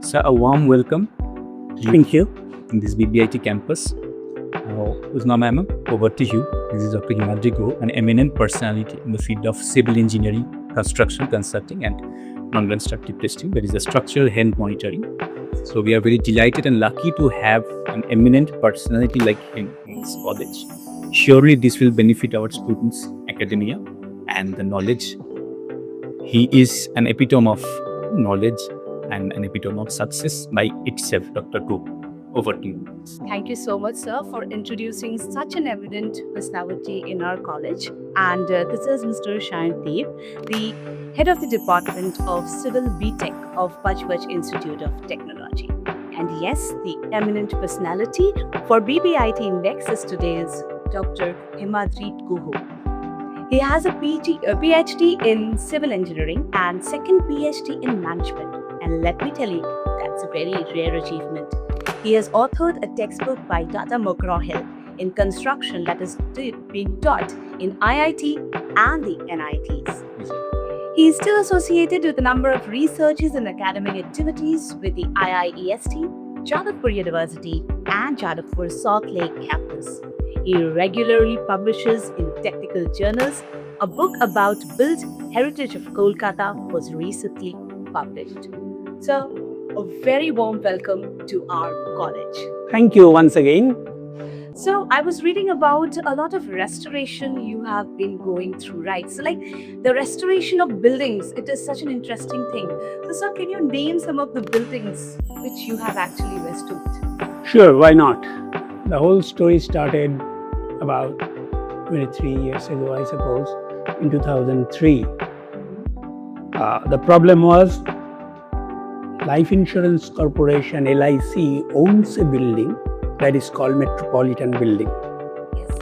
So a warm welcome Thank you. in this BBIT campus. Uzma ma'am, over to you. This is Dr. Himadri, an eminent personality in the field of civil engineering, construction, consulting, and non-constructive testing. That is the structural health monitoring. So we are very delighted and lucky to have an eminent personality like him in this college. Surely this will benefit our students, academia, and the knowledge. He is an epitome of knowledge and an epitome of success by itself, Dr. Guha. Over to you. Thank you so much, sir, for introducing such an eminent personality in our college. And this is Mr.Sayan Deb, the head of the Department of Civil B.Tech of Pachpach Institute of Technology. And yes, the eminent personality for BBIT Index is today's Dr. Himadri Guha. He has a PhD in civil engineering and second PhD in management. And let me tell you, that's a very rare achievement. He has authored a textbook by Tata McGraw Hill in construction that is being taught in IIT and the NITs. He is still associated with a number of researches and academic activities with the IIEST, Jadavpur University, and Jadavpur Salt Lake campus. He regularly publishes in technical journals. A book about built heritage of Kolkata was recently published. So, a very warm welcome to our college. Thank you once again. So, I was reading about a lot of restoration you have been going through, right? So, like the restoration of buildings, it is such an interesting thing. So, sir, can you name some of the buildings which you have actually restored? Sure, why not? The whole story started about 23 years ago, I suppose, in 2003. The problem was Life Insurance Corporation, LIC, owns a building that is called Metropolitan Building. Yes.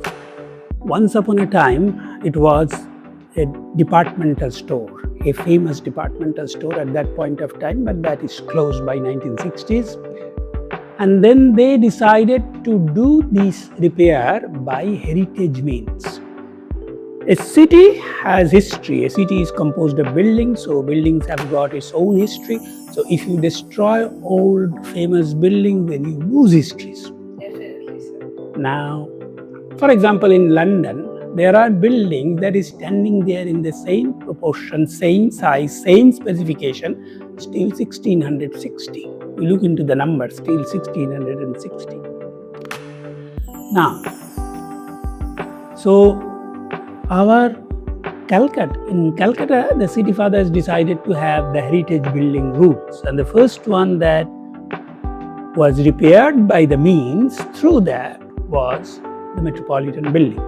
Once upon a time, it was a departmental store, a famous departmental store at that point of time, but that is closed by 1960s. And then they decided to do this repair by heritage means. A city has history. A city is composed of buildings, so buildings have got its own history. So if you destroy old famous buildings, then you lose histories. Definitely, sir. Now, for example, in London, there are buildings that is standing there in the same proportion, same size, same specification, still 1660. You look into the numbers, still 1660. Now, so in Calcutta, the city fathers decided to have the heritage building rules, and the first one that was repaired by the means through that was the Metropolitan Building.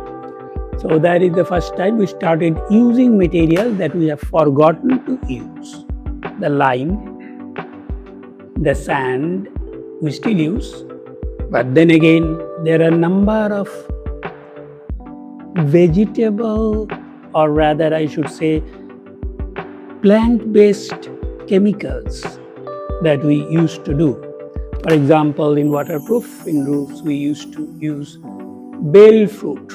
So that is the first time we started using materials that we have forgotten to use. The lime, the sand, we still use, but then again, there are a number of vegetable, or rather I should say plant-based chemicals that we used to do. For example, in waterproof, in roofs, we used to use bale fruit.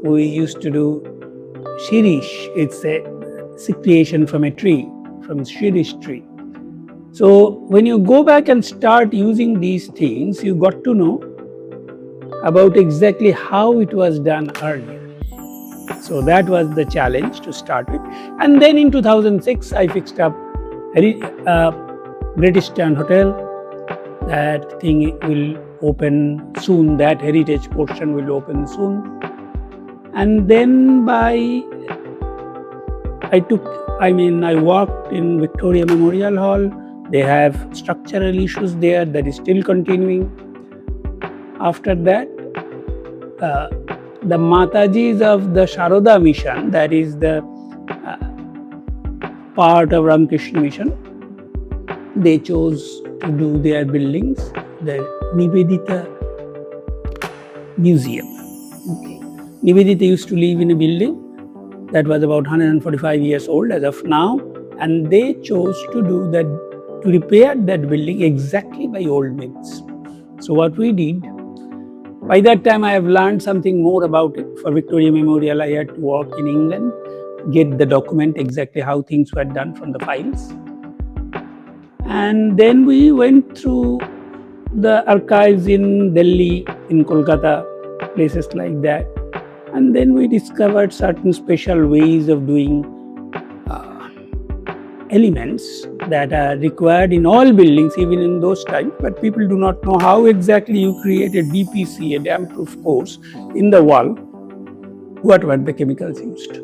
We used to do shirish. It's a secretion from a tree, from shirish tree. So when you go back and start using these things, you got to know about exactly how it was done earlier. So that was the challenge to start with. And then in 2006, I fixed up British Town Hotel. That thing will open soon. That heritage portion will open soon. And then I worked in Victoria Memorial Hall. They have structural issues there that is still continuing. After that, the Matajis of the Sharoda Mission, that is the part of Ramakrishna Mission, they chose to do their buildings, the Nivedita Museum. Okay. Nivedita used to live in a building that was about 145 years old as of now, and they chose to do that, to repair that building exactly by old means. So what we did, by that time I have learned something more about it. For Victoria Memorial, I had to work in England, get the document exactly how things were done from the files. And then we went through the archives in Delhi, in Kolkata, places like that. And then we discovered certain special ways of doing elements that are required in all buildings, even in those times. But people do not know how exactly you create a DPC, a damp-proof course, in the wall. What were the chemicals used?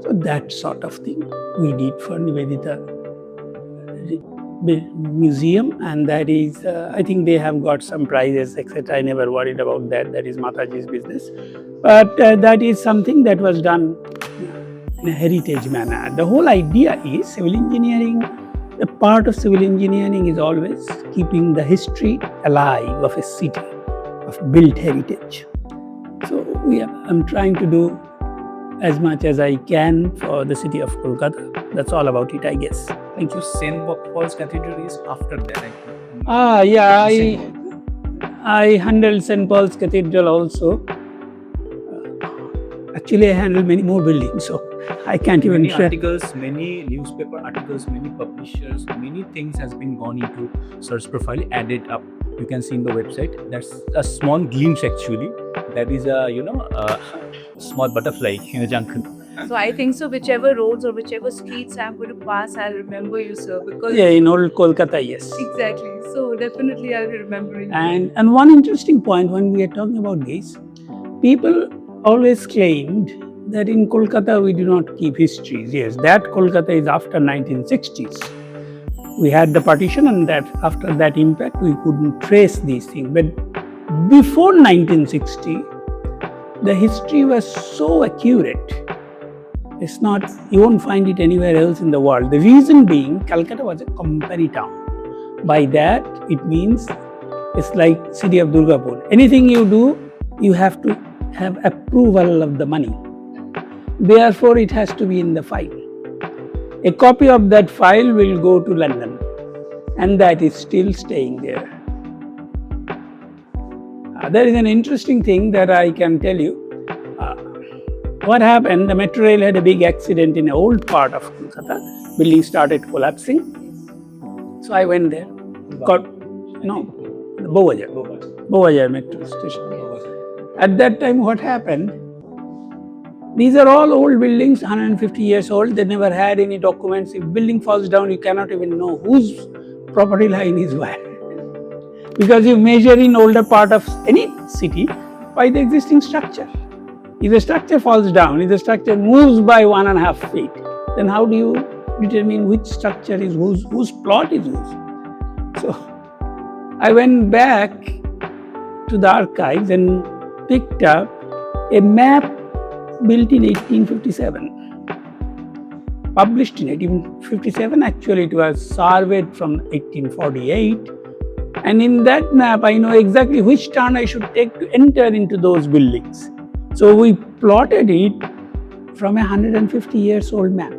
So that sort of thing we did for Nivedita Museum, and that is, I think they have got some prizes, etc. I never worried about that. That is Mataji's business. But that is something that was done in a heritage manner. The whole idea is civil engineering, a part of civil engineering is always keeping the history alive of a city, of built heritage. So I'm trying to do as much as I can for the city of Kolkata. That's all about it, I guess. Thank you. St. Paul's Cathedral is after that. I handled St. Paul's Cathedral also. Actually, I handled many more buildings, so I can't even Many articles, many newspaper articles, many publishers, many things has been gone into search profile, added up. You can see in the website. That's a small glimpse actually. That is a small butterfly in a junction. So I think so. Whichever roads or whichever streets I'm going to pass, I'll remember you, sir. Because in old Kolkata, yes. Exactly. So definitely I'll be remembering. And one interesting point when we are talking about this, people always claimed that in Kolkata we do not keep histories. Yes, that Kolkata is after 1960s. We had the partition, and that after that impact we couldn't trace these things. But before 1960, the history was so accurate. It's not, you won't find it anywhere else in the world. The reason being, Calcutta was a company town. By that, it means it's like city of Durgapur. Anything you do, you have to have approval of the money. Therefore, it has to be in the file. A copy of that file will go to London, and that is still staying there. There is an interesting thing that I can tell you. What happened, the metro rail had a big accident in an old part of Kolkata. Building started collapsing. So I went there. The Bowajar metro station. At that time, what happened? These are all old buildings, 150 years old. They never had any documents. If building falls down, you cannot even know whose property line is where. Because you measure in older part of any city by the existing structure. If the structure falls down, if the structure moves by 1.5 feet, then how do you determine which structure is whose plot is whose? So I went back to the archives and picked up a map built in 1857, published in 1857. Actually, it was surveyed from 1848. And in that map, I know exactly which turn I should take to enter into those buildings. So we plotted it from a 150 years old map.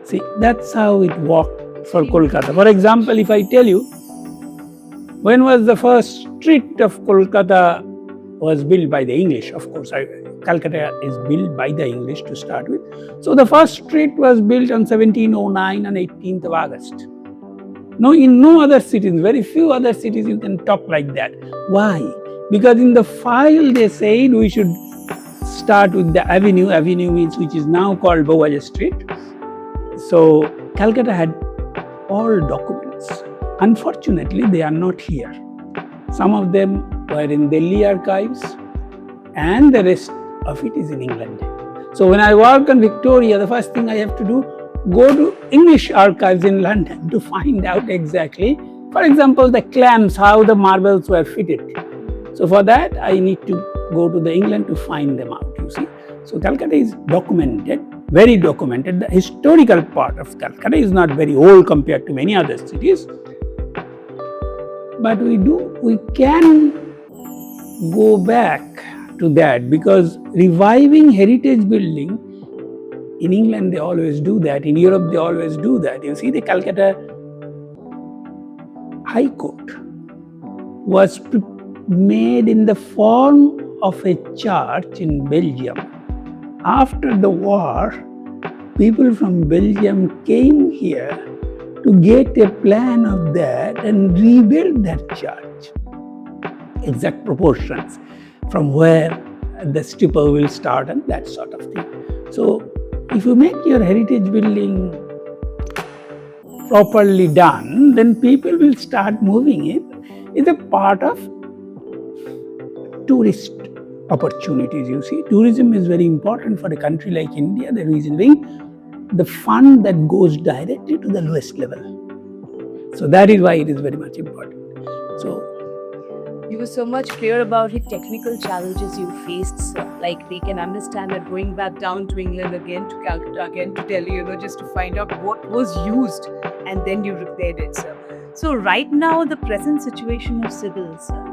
See, that's how it worked for Kolkata. For example, if I tell you, when was the first street of Kolkata was built by the English? Of course, Calcutta is built by the English to start with. So the first street was built on 1709 on 18th of August. No, in no other cities, very few other cities you can talk like that. Why? Because in the file they said we should start with the avenue which is now called Bowajar Street. So Calcutta had all documents. Unfortunately, they are not here. Some of them were in Delhi archives, and the rest of it is in England. So when I work on Victoria, the first thing I have to do, go to English archives in London to find out exactly, for example, the clamps, how the marbles were fitted. So for that, I need to go to the England to find them out, you see. So Calcutta is documented, very documented. The historical part of Calcutta is not very old compared to many other cities. But we can go back to that, because reviving heritage building, in England they always do that, in Europe they always do that. You see, the Calcutta High Court was made in the form of a church in Belgium. After the war, people from Belgium came here to get a plan of that and rebuild that church. Exact proportions from where the steeple will start and that sort of thing. So if you make your heritage building properly done, then people will start moving in. It's a part of tourist opportunities, you see. Tourism is very important for a country like India. The reason being, the fund that goes directly to the lowest level. So that is why it is very much important. So you were so much clear about the technical challenges you faced, sir. Like, we can understand that going back down to England again, to Calcutta again, to Delhi, just to find out what was used, and then you repaired it, sir. So right now, the present situation of civil, sir,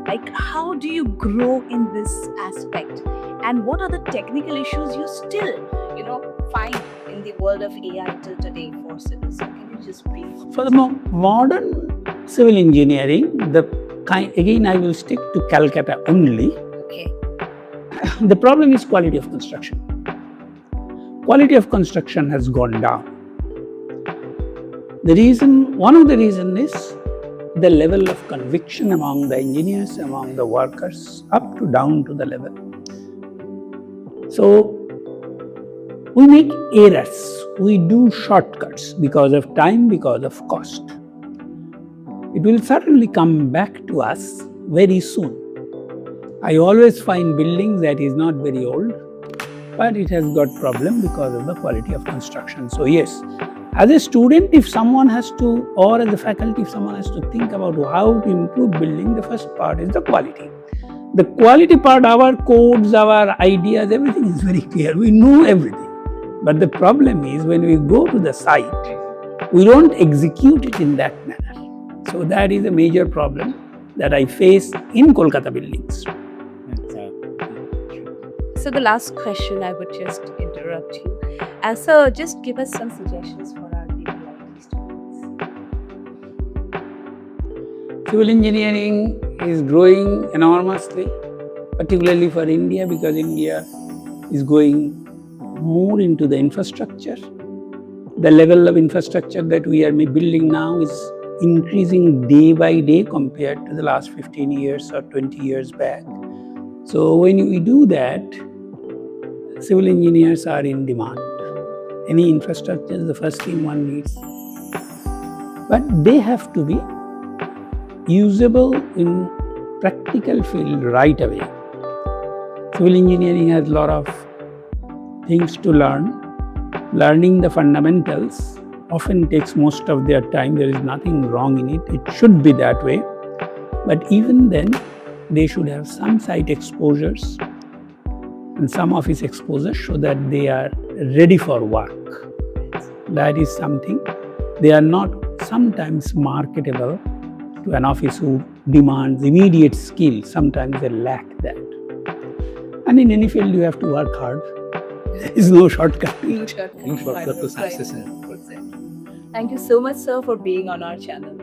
like, how do you grow in this aspect? And what are the technical issues you still, find in the world of AI till today for civil, sir? Can you just brief? For the modern civil engineering, again I will stick to Calcutta only. Okay. The problem is quality of construction. Quality of construction has gone down. One of the reasons is the level of conviction among the engineers, among the workers, up to down to the level. So we make errors, we do shortcuts because of time, because of cost. It will certainly come back to us very soon. I always find buildings that is not very old, but it has got problem because of the quality of construction. So yes, as a student, if someone has to, or as a faculty, if someone has to think about how to improve building, the first part is the quality. The quality part, our codes, our ideas, everything is very clear. We know everything. But the problem is when we go to the site, we don't execute it in that manner. So that is a major problem that I face in Kolkata buildings. So the last question, I would just interrupt you. So just give us some suggestions for our BBIT students. Civil engineering is growing enormously, particularly for India, because India is going more into the infrastructure. The level of infrastructure that we are building now is increasing day by day compared to the last 15 years or 20 years back. So when we do that, civil engineers are in demand. Any infrastructure is the first thing one needs. But they have to be usable in practical field right away. Civil engineering has a lot of things to learn. Learning the fundamentals often takes most of their time. There is nothing wrong in it. It should be that way. But even then, they should have some site exposures and some office exposure so that they are ready for work. That is something. They are not sometimes marketable to an office who demands immediate skill. Sometimes they lack that. And in any field, you have to work hard. There is no shortcut. No shortcut to success. Thank you so much, sir, for being on our channel.